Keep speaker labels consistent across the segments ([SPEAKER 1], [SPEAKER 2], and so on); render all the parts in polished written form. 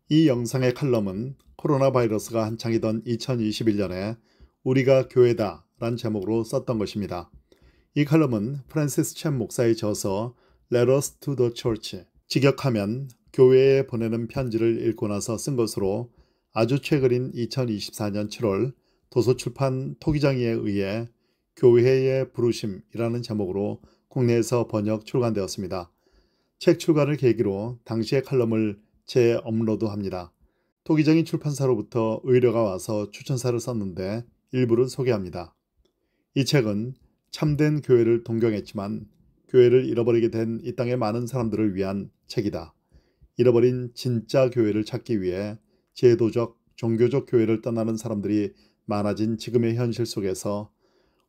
[SPEAKER 1] 이 영상의 칼럼은 코로나 바이러스가 한창이던 2021년에 우리가 교회다 란 제목으로 썼던 것입니다. 이 칼럼은 프랜시스 챔 목사의 저서 Letters to the Church, 직역하면 교회에 보내는 편지를 읽고 나서 쓴 것으로 아주 최근인 2024년 7월 도서출판 토기장이에 의해 교회의 부르심이라는 제목으로 국내에서 번역 출간되었습니다. 책 출간을 계기로 당시의 칼럼을 재업로드합니다. 토기장이 출판사로부터 의뢰가 와서 추천사를 썼는데 일부를 소개합니다. 이 책은 참된 교회를 동경했지만 교회를 잃어버리게 된 이 땅의 많은 사람들을 위한 책이다. 잃어버린 진짜 교회를 찾기 위해 제도적, 종교적 교회를 떠나는 사람들이 많아진 지금의 현실 속에서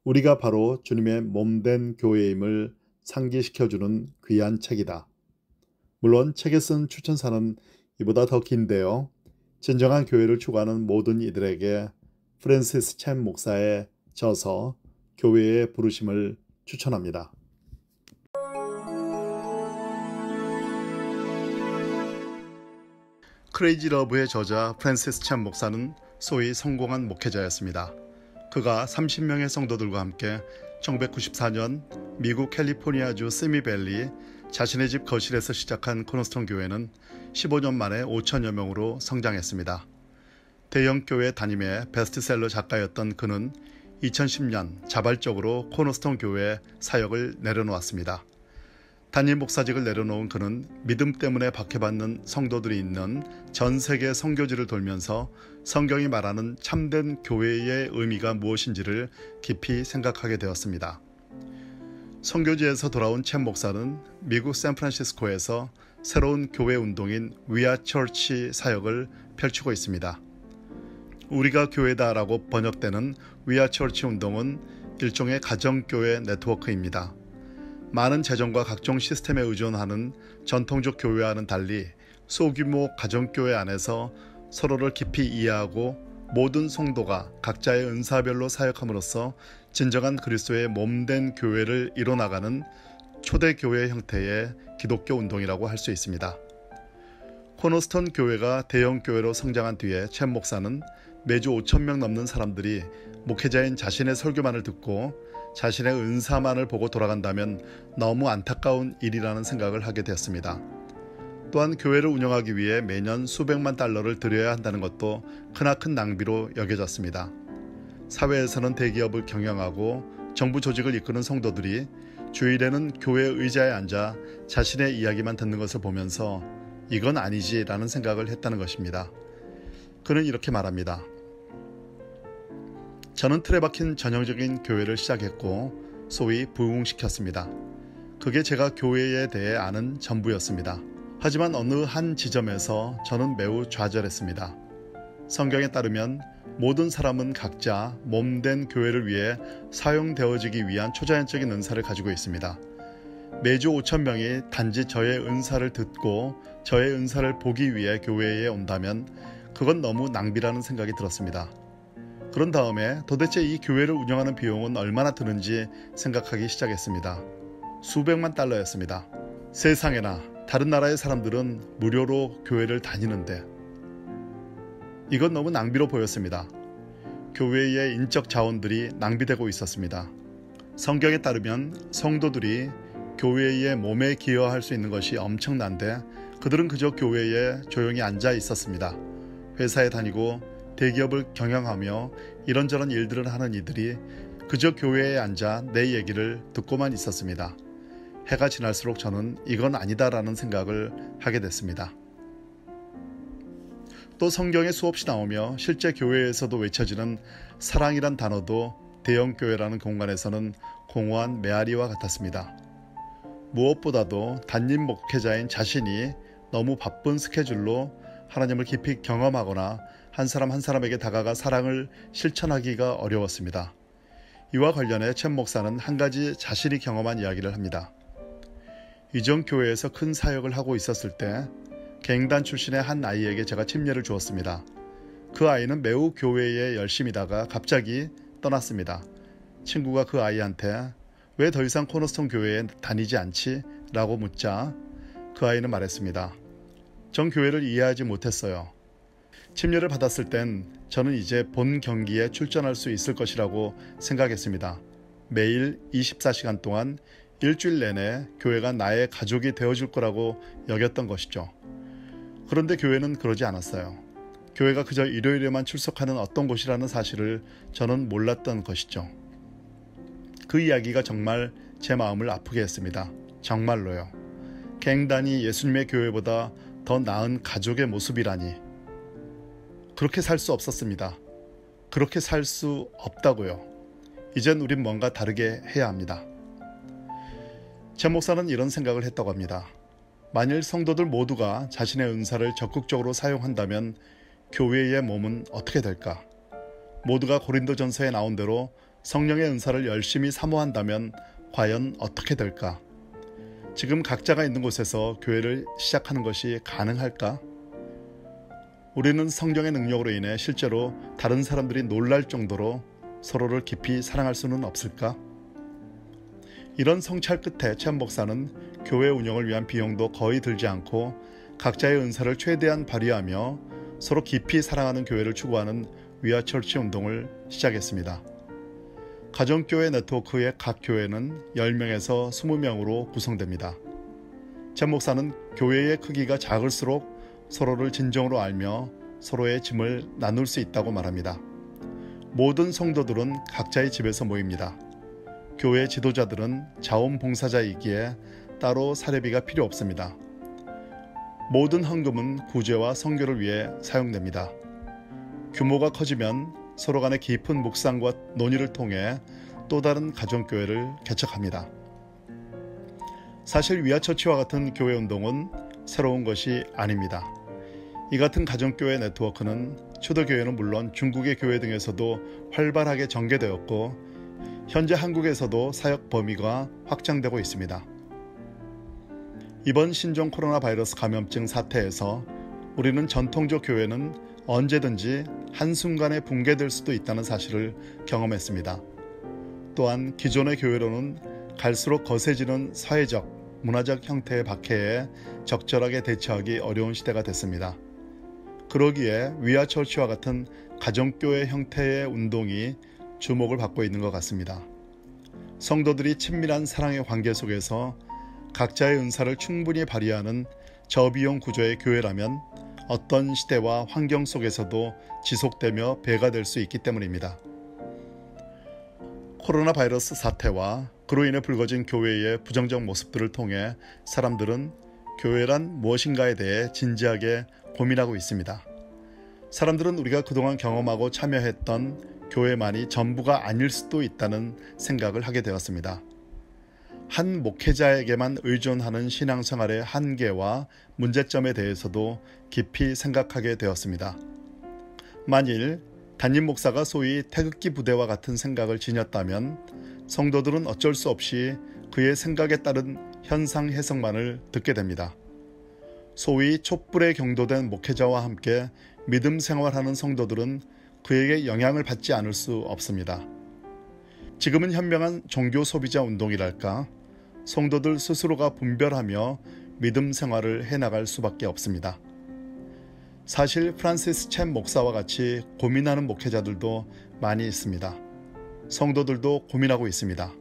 [SPEAKER 1] 우리가 바로 주님의 몸된 교회임을 상기시켜주는 귀한 책이다. 물론 책에 쓴 추천사는 이보다 더 긴데요. 진정한 교회를 추구하는 모든 이들에게 프랜시스 챔 목사의 저서 교회의 부르심을 추천합니다. 크레이지 러브의 저자 프랜시스 챔 목사는 소위 성공한 목회자였습니다. 그가 30명의 성도들과 함께 1994년 미국 캘리포니아주 스미밸리 자신의 집 거실에서 시작한 코너스톤 교회는 15년 만에 5천여 명으로 성장했습니다. 대형 교회 담임의 베스트셀러 작가였던 그는 2010년 자발적으로 코너스톤 교회 사역을 내려놓았습니다. 담임 목사직을 내려놓은 그는 믿음 때문에 박해받는 성도들이 있는 전 세계 선교지를 돌면서 성경이 말하는 참된 교회의 의미가 무엇인지를 깊이 생각하게 되었습니다. 선교지에서 돌아온 챔 목사는 미국 샌프란시스코에서 새로운 교회 운동인 We Are Church 사역을 펼치고 있습니다. 우리가 교회다라고 번역되는 We Are Church 운동은 일종의 가정교회 네트워크입니다. 많은 재정과 각종 시스템에 의존하는 전통적 교회와는 달리 소규모 가정교회 안에서 서로를 깊이 이해하고 모든 성도가 각자의 은사별로 사역함으로써 진정한 그리스도의 몸된 교회를 이뤄나가는 초대교회 형태의 기독교 운동이라고 할 수 있습니다. 코너스톤 교회가 대형 교회로 성장한 뒤에 챔 목사는 매주 5,000명 넘는 사람들이 목회자인 자신의 설교만을 듣고 자신의 은사만을 보고 돌아간다면 너무 안타까운 일이라는 생각을 하게 되었습니다. 또한 교회를 운영하기 위해 매년 수백만 달러를 들여야 한다는 것도 크나큰 낭비로 여겨졌습니다. 사회에서는 대기업을 경영하고 정부 조직을 이끄는 성도들이 주일에는 교회 의자에 앉아 자신의 이야기만 듣는 것을 보면서 이건 아니지라는 생각을 했다는 것입니다. 그는 이렇게 말합니다. 저는 틀에 박힌 전형적인 교회를 시작했고 소위 부흥시켰습니다. 그게 제가 교회에 대해 아는 전부였습니다. 하지만 어느 한 지점에서 저는 매우 좌절했습니다. 성경에 따르면 모든 사람은 각자 몸된 교회를 위해 사용되어지기 위한 초자연적인 은사를 가지고 있습니다. 매주 5,000명이 단지 저의 은사를 듣고 저의 은사를 보기 위해 교회에 온다면 그건 너무 낭비라는 생각이 들었습니다. 그런 다음에 도대체 이 교회를 운영하는 비용은 얼마나 드는지 생각하기 시작했습니다. 수백만 달러였습니다. 세상에나 다른 나라의 사람들은 무료로 교회를 다니는데 이건 너무 낭비로 보였습니다. 교회의 인적 자원들이 낭비되고 있었습니다. 성경에 따르면 성도들이 교회의 몸에 기여할 수 있는 것이 엄청난데 그들은 그저 교회에 조용히 앉아 있었습니다. 회사에 다니고 대기업을 경영하며 이런저런 일들을 하는 이들이 그저 교회에 앉아 내 얘기를 듣고만 있었습니다. 해가 지날수록 저는 이건 아니다라는 생각을 하게 됐습니다. 또 성경에 수없이 나오며 실제 교회에서도 외쳐지는 사랑이란 단어도 대형 교회라는 공간에서는 공허한 메아리와 같았습니다. 무엇보다도 담임 목회자인 자신이 너무 바쁜 스케줄로 하나님을 깊이 경험하거나 한 사람 한 사람에게 다가가 사랑을 실천하기가 어려웠습니다. 이와 관련해 챔 목사는 한 가지 자신이 경험한 이야기를 합니다. 이전 교회에서 큰 사역을 하고 있었을 때 갱단 출신의 한 아이에게 제가 침례를 주었습니다. 그 아이는 매우 교회에 열심히다가 갑자기 떠났습니다. 친구가 그 아이한테 왜 더 이상 코너스톤 교회에 다니지 않지? 라고 묻자 그 아이는 말했습니다. 전 교회를 이해하지 못했어요. 침례를 받았을 땐 저는 이제 본 경기에 출전할 수 있을 것이라고 생각했습니다. 매일 24시간 동안 일주일 내내 교회가 나의 가족이 되어줄 거라고 여겼던 것이죠. 그런데 교회는 그러지 않았어요. 교회가 그저 일요일에만 출석하는 어떤 곳이라는 사실을 저는 몰랐던 것이죠. 그 이야기가 정말 제 마음을 아프게 했습니다. 정말로요. 갱단이 예수님의 교회보다 더 나은 가족의 모습이라니. 그렇게 살 수 없었습니다. 그렇게 살 수 없다고요. 이젠 우린 뭔가 다르게 해야 합니다. 제 목사는 이런 생각을 했다고 합니다. 만일 성도들 모두가 자신의 은사를 적극적으로 사용한다면 교회의 몸은 어떻게 될까? 모두가 고린도전서에 나온 대로 성령의 은사를 열심히 사모한다면 과연 어떻게 될까? 지금 각자가 있는 곳에서 교회를 시작하는 것이 가능할까? 우리는 성령의 능력으로 인해 실제로 다른 사람들이 놀랄 정도로 서로를 깊이 사랑할 수는 없을까? 이런 성찰 끝에 chen 목사는 교회 운영을 위한 비용도 거의 들지 않고 각자의 은사를 최대한 발휘하며 서로 깊이 사랑하는 교회를 추구하는 위아처치 운동을 시작했습니다. 가정교회 네트워크의 각 교회는 10명에서 20명으로 구성됩니다. chen 목사는 교회의 크기가 작을수록 서로를 진정으로 알며 서로의 짐을 나눌 수 있다고 말합니다. 모든 성도들은 각자의 집에서 모입니다. 교회 지도자들은 자원봉사자이기에 따로 사례비가 필요 없습니다. 모든 헌금은 구제와 선교를 위해 사용됩니다. 규모가 커지면 서로 간의 깊은 묵상과 논의를 통해 또 다른 가정교회를 개척합니다. 사실 위아처치와 같은 교회 운동은 새로운 것이 아닙니다. 이 같은 가정교회 네트워크는 초대교회는 물론 중국의 교회 등에서도 활발하게 전개되었고 현재 한국에서도 사역 범위가 확장되고 있습니다. 이번 신종 코로나 바이러스 감염증 사태에서 우리는 전통적 교회는 언제든지 한순간에 붕괴될 수도 있다는 사실을 경험했습니다. 또한 기존의 교회로는 갈수록 거세지는 사회적, 문화적 형태의 박해에 적절하게 대처하기 어려운 시대가 됐습니다. 그러기에 위아처치와 같은 가정교회 형태의 운동이 주목을 받고 있는 것 같습니다. 성도들이 친밀한 사랑의 관계 속에서 각자의 은사를 충분히 발휘하는 저비용 구조의 교회라면 어떤 시대와 환경 속에서도 지속되며 배가 될 수 있기 때문입니다. 코로나 바이러스 사태와 그로 인해 불거진 교회의 부정적 모습들을 통해 사람들은 교회란 무엇인가에 대해 진지하게 고민하고 있습니다. 사람들은 우리가 그동안 경험하고 참여했던 교회만이 전부가 아닐 수도 있다는 생각을 하게 되었습니다. 한 목회자에게만 의존하는 신앙생활의 한계와 문제점에 대해서도 깊이 생각하게 되었습니다. 만일 담임 목사가 소위 태극기 부대와 같은 생각을 지녔다면 성도들은 어쩔 수 없이 그의 생각에 따른 현상 해석만을 듣게 됩니다. 소위 촛불에 경도된 목회자와 함께 믿음 생활하는 성도들은 그에게 영향을 받지 않을 수 없습니다. 지금은 현명한 종교 소비자 운동이랄까, 성도들 스스로가 분별하며 믿음 생활을 해나갈 수밖에 없습니다. 사실 프란시스 chen 목사와 같이 고민하는 목회자들도 많이 있습니다. 성도들도 고민하고 있습니다.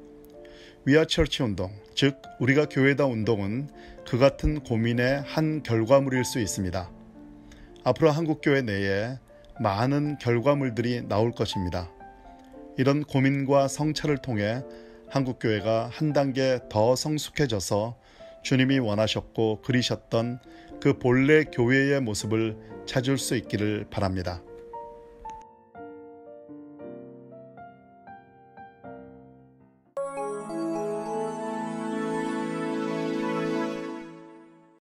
[SPEAKER 1] 위아처치 운동, 즉 우리가 교회다 운동은 그 같은 고민의 한 결과물일 수 있습니다. 앞으로 한국교회 내에 많은 결과물들이 나올 것입니다. 이런 고민과 성찰을 통해 한국교회가 한 단계 더 성숙해져서 주님이 원하셨고 그리셨던 그 본래 교회의 모습을 찾을 수 있기를 바랍니다.